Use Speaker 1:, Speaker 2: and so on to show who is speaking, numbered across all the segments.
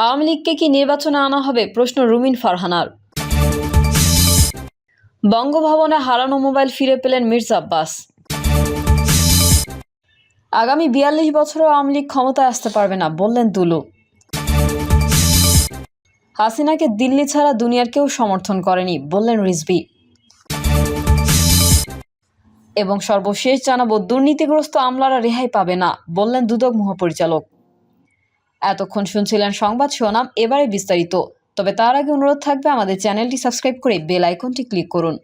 Speaker 1: আওয়ামী লীগকে কি নির্বাচনে আনা হবে, প্রশ্ন রুমিন ফারহানার। বঙ্গভবনে হারানো মোবাইল ফিরে পেলেন মির্জা আব্বাস। আগামী ৪২ বছরও আওয়ামী লীগ ক্ষমতায় আসতে পারবে না, বললেন দুলু। হাসিনাকে দিল্লি ছাড়া দুনিয়ার কেউ সমর্থন করেনি, বললেন রিজভী। এবং সর্বশেষ জানাবো, দুর্নীতিগ্রস্ত আমলারা রেহাই পাবে না, বললেন দুদক মহাপরিচালক। এতক্ষণ শুনছিলেন সংবাদ শিরোনাম, এবারে বিস্তারিত। তবে তার আগে অনুরোধ থাকবে আমাদের চ্যানেলটি সাবস্ক্রাইব করে বেল আইকনটি ক্লিক করুন।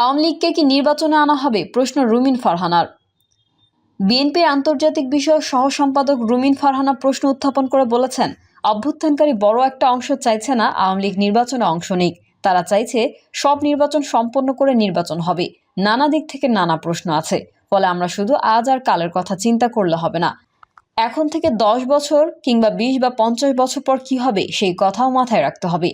Speaker 1: আওয়ামী লীগকে কি নির্বাচনে আনা হবে, প্রশ্ন রুমিন ফারহানার। বিএনপির আন্তর্জাতিক বিষয়ক সহ সম্পাদক রুমিন ফারহানা প্রশ্ন উত্থাপন করে বলেছেন, অভ্যুত্থানকারী বড় একটা অংশ চাইছে না আওয়ামী লীগ নির্বাচনে অংশ নিক। তারা চাইছে সব নির্বাচন সম্পন্ন করে নির্বাচন হবে। নানা দিক থেকে নানা প্রশ্ন আছে, ফলে আমরা শুধু আজ আর কালের কথা চিন্তা করলে হবে না। এখন থেকে 10 বছর কিংবা 20 বা 50 বছর পর কি হবে, সেই কথাও মাথায় রাখতে হবে।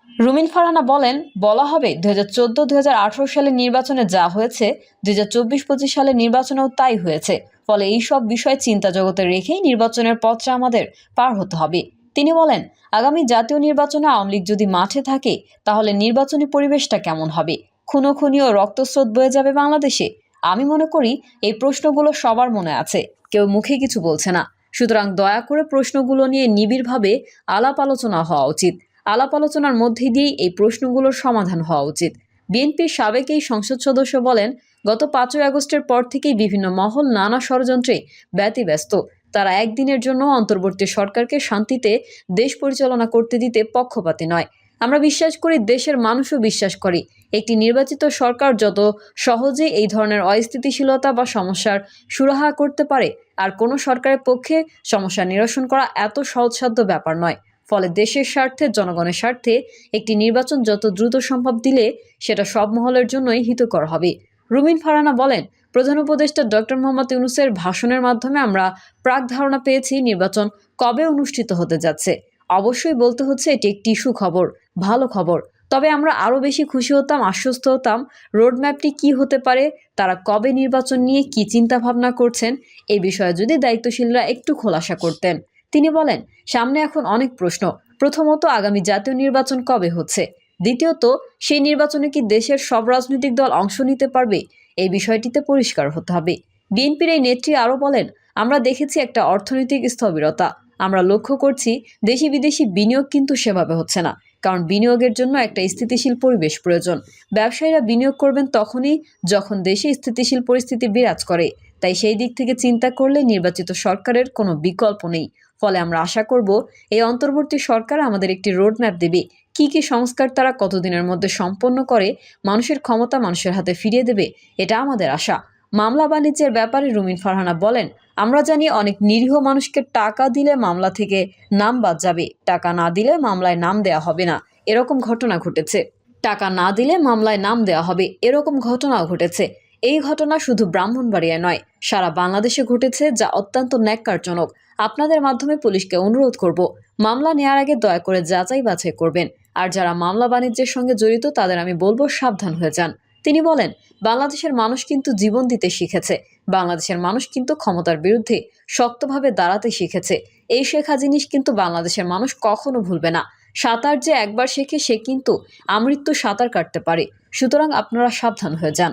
Speaker 1: রুমিন ফারহানা বলেন, বলা হবে 2014-2018 সালের নির্বাচনে যা হয়েছে 2024-25 সালের নির্বাচনেও তাই হয়েছে। ফলে এই সব বিষয় চিন্তা জগতে রেখেই নির্বাচনের পথটা আমাদের পার হতে হবে। তিনি বলেন, আগামী জাতীয় নির্বাচনে আওয়ামী লীগ যদি মাঠে থাকে তাহলে নির্বাচনী পরিবেশটা কেমন হবে? খুনোখুনি ও রক্তস্রোত বয়ে যাবে বাংলাদেশে? আমি মনে করি এই প্রশ্নগুলো সবার মনে আছে, কেউ মুখে কিছু বলছে না। সুতরাং দয়া করে প্রশ্নগুলো নিয়ে নিবিড়ভাবে আলাপ আলোচনা হওয়া উচিত। আলাপ আলোচনার মধ্যে দিয়েই এই প্রশ্নগুলোর সমাধান হওয়া উচিত। বিএনপির সাবেক এই সংসদ সদস্য বলেন, গত 5ই আগস্টের পর থেকেই বিভিন্ন মহল নানা ষড়যন্ত্রে ব্যতিব্যস্ত। তারা একদিনের জন্য অন্তর্বর্তী সরকারকে শান্তিতে দেশ পরিচালনা করতে দিতে পক্ষপাতী নয়। আমরা বিশ্বাস করি, দেশের মানুষও বিশ্বাস করে, একটি নির্বাচিত সরকার যত সহজে এই ধরনের অস্থিতিশীলতা বা সমস্যার সুরাহা করতে পারে, আর কোনো সরকারের পক্ষে সমস্যা নিরসন করা এত সহজসাধ্য ব্যাপার নয়। ফলে দেশের স্বার্থে, জনগণের স্বার্থে একটি নির্বাচন যত দ্রুত সম্ভব দিলে সেটা সব মহলের জন্যই হিতকর হবে। রুমিন ফারহানা বলেন, প্রধান উপদেষ্টা ডক্টর মোহাম্মদ ইউনূসের ভাষণের মাধ্যমে আমরা প্রাক ধারণা পেয়েছি নির্বাচন কবে অনুষ্ঠিত হতে যাচ্ছে। অবশ্যই বলতে হচ্ছে এটি একটি সুখবর, ভালো খবর। তবে আমরা আরও বেশি খুশি হতাম, আশ্বস্ত হতাম রোডম্যাপটি কি হতে পারে, তারা কবে নির্বাচন নিয়ে কি চিন্তা ভাবনা করছেন, এই বিষয়ে যদি দায়িত্বশীলরা একটু খোলাসা করতেন। তিনি বলেন, সামনে এখন অনেক প্রশ্ন। প্রথমত, আগামী জাতীয় নির্বাচন কবে হচ্ছে? দ্বিতীয়ত, সেই নির্বাচনে কি দেশের সব রাজনৈতিক দল অংশ নিতে পারবে? এই বিষয়টিতে পরিষ্কার হতে হবে। বিএনপির এই নেত্রী আরও বলেন, আমরা দেখেছি একটা অর্থনৈতিক স্থবিরতা। আমরা লক্ষ্য করছি দেশি বিদেশি বিনিয়োগ কিন্তু সেভাবে হচ্ছে না, কারণ বিনিয়োগের জন্য একটা স্থিতিশীল পরিবেশ প্রয়োজন। ব্যবসায়ীরা বিনিয়োগ করবেন তখনই যখন দেশে স্থিতিশীল পরিস্থিতি বিরাজ করে। তাই সেই দিক থেকে চিন্তা করলে নির্বাচিত সরকারের কোনো বিকল্প নেই। ফলে আমরা আশা করব এই অন্তর্বর্তী সরকার আমাদের একটি রোডম্যাপ দেবে। কি কি সংস্কার তারা কতদিনের মধ্যে সম্পন্ন করে মানুষের ক্ষমতা মানুষের হাতে ফিরিয়ে দেবে, এটা আমাদের আশা। মামলা বাণিজ্যের ব্যাপারে রুমিন ফারহানা বলেন, আমরা জানি অনেক নিরীহ মানুষকে টাকা দিলে মামলা থেকে নাম বাদ যাবে, টাকা না দিলে মামলায় নাম দেয়া হবে না, এরকম ঘটনা ঘটেছে। টাকা না দিলে মামলায় নাম দেওয়া হবে, এরকম ঘটনাও ঘটেছে। এই ঘটনা শুধু ব্রাহ্মণবাড়িয়ায় নয়, সারা বাংলাদেশে ঘটেছে, যা অত্যন্ত ন্যাক্কারজনক। আপনাদের মাধ্যমে পুলিশকে অনুরোধ করব, মামলা নেওয়ার আগে দয়া করে যাচাই বাছাই করবেন। আর যারা মামলা বাণিজ্যের সঙ্গে জড়িত তাদের আমি বলবো, সাবধান হয়ে যান। তিনি বলেন, বাংলাদেশের মানুষ কিন্তু জীবন দিতে শিখেছে। বাংলাদেশের মানুষ কিন্তু ক্ষমতার বিরুদ্ধে শক্তভাবে দাঁড়াতে শিখেছে। এই শেখা জিনিস কিন্তু বাংলাদেশের মানুষ কখনো ভুলবে না। সাঁতার যে একবার শেখে সে কিন্তু আমৃত্যু সাঁতার কাটতে পারে। সুতরাং আপনারা সাবধান হয়ে যান।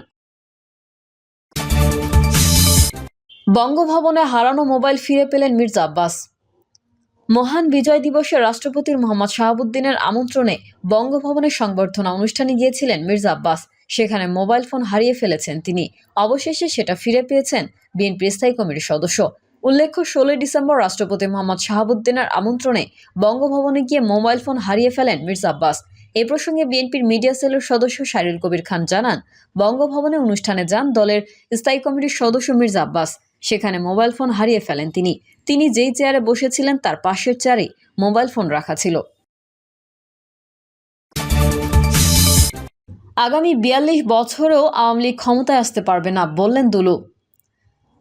Speaker 1: বঙ্গভবনে হারানো মোবাইল ফিরে পেলেন মির্জা আব্বাস। মহান বিজয় দিবসে রাষ্ট্রপতি মোহাম্মদ শাহাবুদ্দিনের আমন্ত্রণে বঙ্গভবনের সংবর্ধনা অনুষ্ঠানে গিয়েছিলেন মির্জা আব্বাস। সেখানে মোবাইল ফোন হারিয়ে ফেলেছেন তিনি। অবশেষে সেটা ফিরে পেয়েছেন বিএনপির স্থায়ী কমিটির সদস্য। উল্লেখ্য, 16 ডিসেম্বর রাষ্ট্রপতি মোহাম্মদ শাহাবুদ্দিনের আমন্ত্রণে বঙ্গভবনে গিয়ে মোবাইল ফোন হারিয়ে ফেলেন মির্জা আব্বাস। এ প্রসঙ্গে বিএনপির মিডিয়া সেলের সদস্য শাহরিল কবির খান জানান, বঙ্গভবনে অনুষ্ঠানে যান দলের স্থায়ী কমিটির সদস্য মির্জা আব্বাস। সেখানে মোবাইল ফোন হারিয়ে ফেলেন তিনি যেই চেয়ারে বসেছিলেন তার পাশের চেয়ারে মোবাইল ফোন রাখা ছিল। আগামী ৪২ বছরেও আওয়ামী লীগ ক্ষমতায় আসতে পারবে না, বললেন দুলু।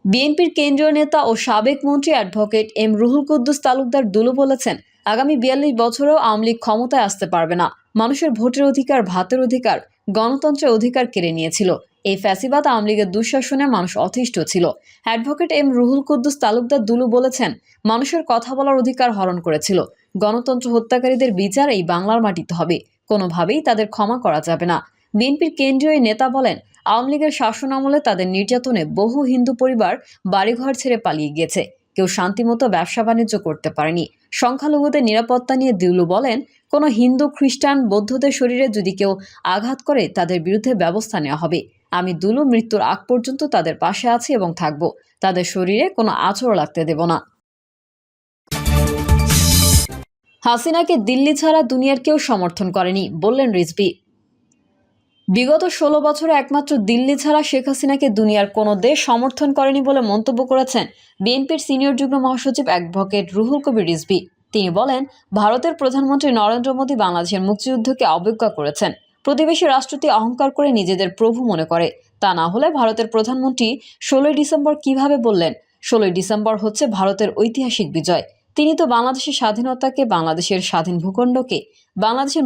Speaker 1: বিএনপির কেন্দ্রীয় নেতা ও সাবেক মন্ত্রী অ্যাডভোকেট এম রুহুল কুদ্দুস তালুকদার দুলু বলেছেন, আগামী ৪২ বছরেও আওয়ামী লীগ ক্ষমতায় আসতে পারবে না। মানুষের ভোটের অধিকার, ভাতের অধিকার গণতন্ত্রের অধিকার কেড়ে নিয়েছিল। এই ফ্যাসিবাদ আওয়ামী লীগের দুঃশাসনে মানুষ অতিষ্ঠ ছিল। অ্যাডভোকেট এম রুহুল কুদ্দুস তালুকদার দুলু বলেছেন, মানুষের কথা বলার অধিকার হরণ করেছিল। গণতন্ত্র হত্যাকারীদের বিচার এই বাংলার মাটিতে হবে, কোনোভাবেই তাদের ক্ষমা করা যাবে না। বিএনপির কেন্দ্রীয় নেতা বলেন, আওয়ামী লীগের শাসন আমলে তাদের নির্যাতনে বহু হিন্দু পরিবার বাড়িঘর ছেড়ে পালিয়ে গেছে। কেউ শান্তিমতো ব্যবসা বাণিজ্য করতে পারেনি। সংখ্যালঘুদের নিরাপত্তা নিয়ে দিলু বলেন, কোনো হিন্দু, খ্রিস্টান, বৌদ্ধদের শরীরে যদি কেউ আঘাত করে তাদের বিরুদ্ধে ব্যবস্থা নেওয়া হবে। আমি দুলু মৃত্যুর আগ পর্যন্ত তাদের পাশে আছি এবং থাকব। তাদের শরীরে কোনো আঁচড় লাগতে দেব না। হাসিনাকে দিল্লি ছাড়া দুনিয়ার কেউ সমর্থন করেনি, বললেন রিজভী। বিগত ১৬ বছরে একমাত্র দিল্লি ছাড়া শেখ হাসিনাকে দুনিয়ার কোনো দেশ সমর্থন করেনি বলে মন্তব্য করেছেন বিএনপির সিনিয়র যুগ্ম মহাসচিব অ্যাডভোকেট রুহুল কবির রিজভী। তিনি বলেন, ভারতের প্রধানমন্ত্রী নরেন্দ্র মোদী বাংলাদেশের মুক্তিযুদ্ধকে অবজ্ঞা করেছেন। প্রতিবেশী রাষ্ট্রটি অহংকার করে নিজেদের প্রভু মনে করে। তা না হলে ভারতের প্রধানমন্ত্রী ১৬ই ডিসেম্বর কিভাবে বললেন? ১৬ই ডিসেম্বর হচ্ছে ভারতের ঐতিহাসিক বিজয়। তিনি তো বাংলাদেশের স্বাধীনতাকে, বাংলাদেশের স্বাধীন ভূখণ্ডকে, বাংলাদেশের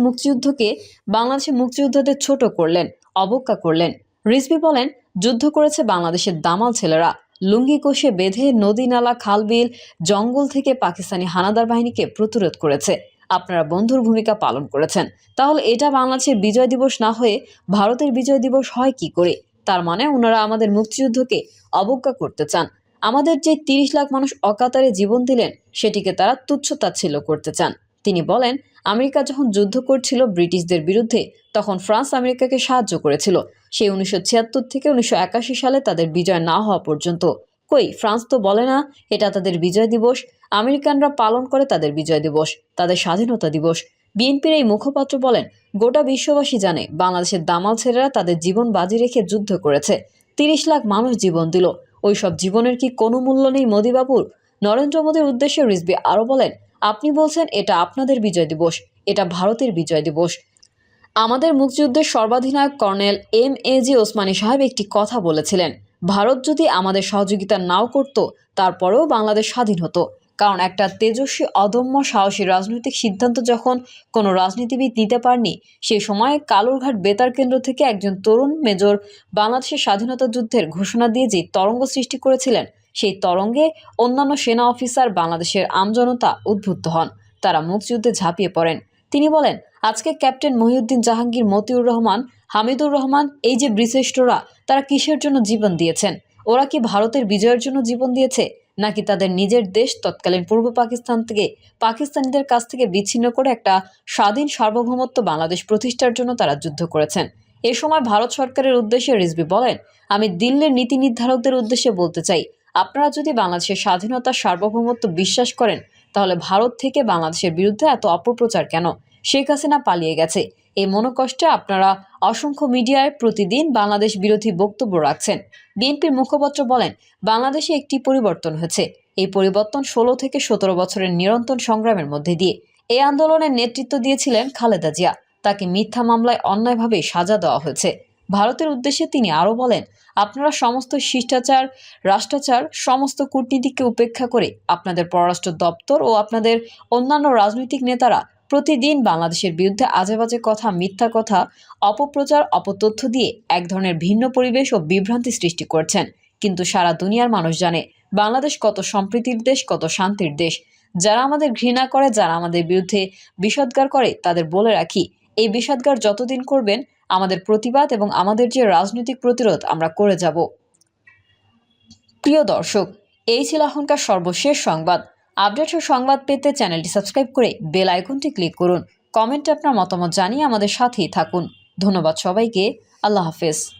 Speaker 1: মুক্তিযোদ্ধাদের ছোট করলেন, অবজ্ঞা করলেন। রিজভী বলেন, যুদ্ধ করেছে বাংলাদেশের দামাল ছেলেরা। লুঙ্গি কষে বেঁধে নদী, নালা, খালবিল, জঙ্গল থেকে পাকিস্তানি হানাদার বাহিনীকে প্রতিরোধ করেছে। আপনারা বন্ধুর ভূমিকা পালন করেছেন। তাহলে এটা বাংলাদেশের বিজয় দিবস না হয়ে ভারতের বিজয় দিবস হয় কি করে? তার মানে ওনারা আমাদের মুক্তিযুদ্ধকে অবজ্ঞা করতে চান। আমাদের যে ৩০ লাখ মানুষ অকাতরে জীবন দিলেন সেটিকে তারা তুচ্ছ-তাচ্ছিল্য করতে চান। তিনি বলেন, আমেরিকা যখন যুদ্ধ করছিল ব্রিটিশদের বিরুদ্ধে, তখন ফ্রান্স আমেরিকাকে সাহায্য করেছিল। সেই ১৯৭৬ থেকে ১৯৮১ সালে তাদের বিজয় না হওয়া পর্যন্ত। কই, ফ্রান্স তো বলে না এটা তাদের বিজয় দিবস। আমেরিকানরা পালন করে তাদের বিজয় দিবস, তাদের স্বাধীনতা দিবস। বিএনপির এই মুখপাত্র বলেন, গোটা বিশ্ববাসী জানে বাংলাদেশের দামাল ছেলেরা তাদের জীবন বাজি রেখে যুদ্ধ করেছে। ৩০ লাখ মানুষ জীবন দিল। ওই সব জীবনের কি কোনো মূল্য নেই মোদিবাবুর? নরেন্দ্র মোদীর উদ্দেশ্যে রিজভী আরও বলেন, আপনি বলছেন এটা আপনাদের বিজয় দিবস, এটা ভারতের বিজয় দিবস। আমাদের মুক্তিযুদ্ধের সর্বাধিনায়ক কর্নেল এম.এ.জি. ওসমানী সাহেব একটি কথা বলেছিলেন, ভারত যদি আমাদের সহযোগিতা নাও করত তারপরেও বাংলাদেশ স্বাধীন হতো। কারণ একটা তেজস্বী, অদম্য, সাহসী রাজনৈতিক সিদ্ধান্ত যখন কোনো রাজনীতিবিদ নিতে পারেনি, সেই সময় কালুরঘাট বেতার কেন্দ্র থেকে একজন তরুণ মেজর বাংলাদেশের স্বাধীনতা যুদ্ধের ঘোষণা দিয়ে যে তরঙ্গ সৃষ্টি করেছিলেন, সেই তরঙ্গে অন্যান্য সেনা অফিসার, বাংলাদেশের আমজনতা উদ্বুদ্ধ হন। তারা মুক্তিযুদ্ধে ঝাঁপিয়ে পড়েন। তিনি বলেন, আজকে ক্যাপ্টেন মহিউদ্দিন জাহাঙ্গীর, মতিউর রহমান, হামিদুর রহমান, এই যে বীরশ্রেষ্ঠরা, তারা কিসের জন্য জীবন দিয়েছেন? ওরা কি ভারতের বিজয়ের জন্য জীবন দিয়েছে, নাকি তাদের নিজের দেশ তৎকালীন পূর্ব পাকিস্তান থেকে পাকিস্তানিদের কাছ থেকে বিচ্ছিন্ন করে একটা স্বাধীন সার্বভৌমত্ব বাংলাদেশ প্রতিষ্ঠার জন্য তারা যুদ্ধ করেছেন? এ সময় ভারত সরকারের উদ্দেশ্যে রিজভী বলেন, আমি দিল্লির নীতি নির্ধারকদের উদ্দেশ্যে বলতে চাই, আপনারা যদি বাংলাদেশের স্বাধীনতা, সার্বভৌমত্ব বিশ্বাস করেন, তাহলে ভারত থেকে বাংলাদেশের বিরুদ্ধে এত অপপ্রচার কেন? শেখ হাসিনা পালিয়ে গেছে, এই মনোকষ্টে আপনারা অসংখ্য মিডিয়ায় প্রতিদিন বাংলাদেশ বিরোধী বক্তব্য রাখছেন। বিএনপির মুখপাত্র বলেন, বাংলাদেশে একটি পরিবর্তন হয়েছে। এই পরিবর্তন ১৬ থেকে ১৭ বছরের নিরন্তর সংগ্রামের মধ্যে দিয়ে। এই আন্দোলনের নেতৃত্ব দিয়েছিলেন খালেদা জিয়া। তাকে মিথ্যা মামলায় অন্যায়ভাবে সাজা দেওয়া হয়েছে। ভারতের উদ্দেশ্যে তিনি আরও বলেন, আপনারা সমস্ত শিষ্টাচার, রাষ্ট্রাচার, সমস্ত কূটনীতিকে উপেক্ষা করে আপনাদের পররাষ্ট্র দপ্তর ও আপনাদের অন্যান্য রাজনৈতিক নেতারা প্রতিদিন বাংলাদেশের বিরুদ্ধে আজেবাজে কথা, মিথ্যা কথা, অপপ্রচার, অপতথ্য দিয়ে এক ধরনের ভিন্ন পরিবেশ ও বিভ্রান্তি সৃষ্টি করছেন। কিন্তু সারা দুনিয়ার মানুষ জানে বাংলাদেশ কত সম্প্রীতির দেশ, কত শান্তির দেশ। যারা আমাদের ঘৃণা করে, যারা আমাদের বিরুদ্ধে বিষোদ্গার করে, তাদের বলে রাখি, এই বিষোদ্গার যতদিন করবেন, আমাদের প্রতিবাদ এবং আমাদের যে রাজনৈতিক প্রতিরোধ আমরা করে যাব। প্রিয় দর্শক, এই ছিল এখনকার সর্বশেষ সংবাদ। আপডেট ও সংবাদ পেতে চ্যানেলটি সাবস্ক্রাইব করে বেল আইকনটি ক্লিক করুন। কমেন্টে আপনার মতামত জানিয়ে আমাদের সাথেই থাকুন। ধন্যবাদ সবাইকে। আল্লাহ হাফেজ।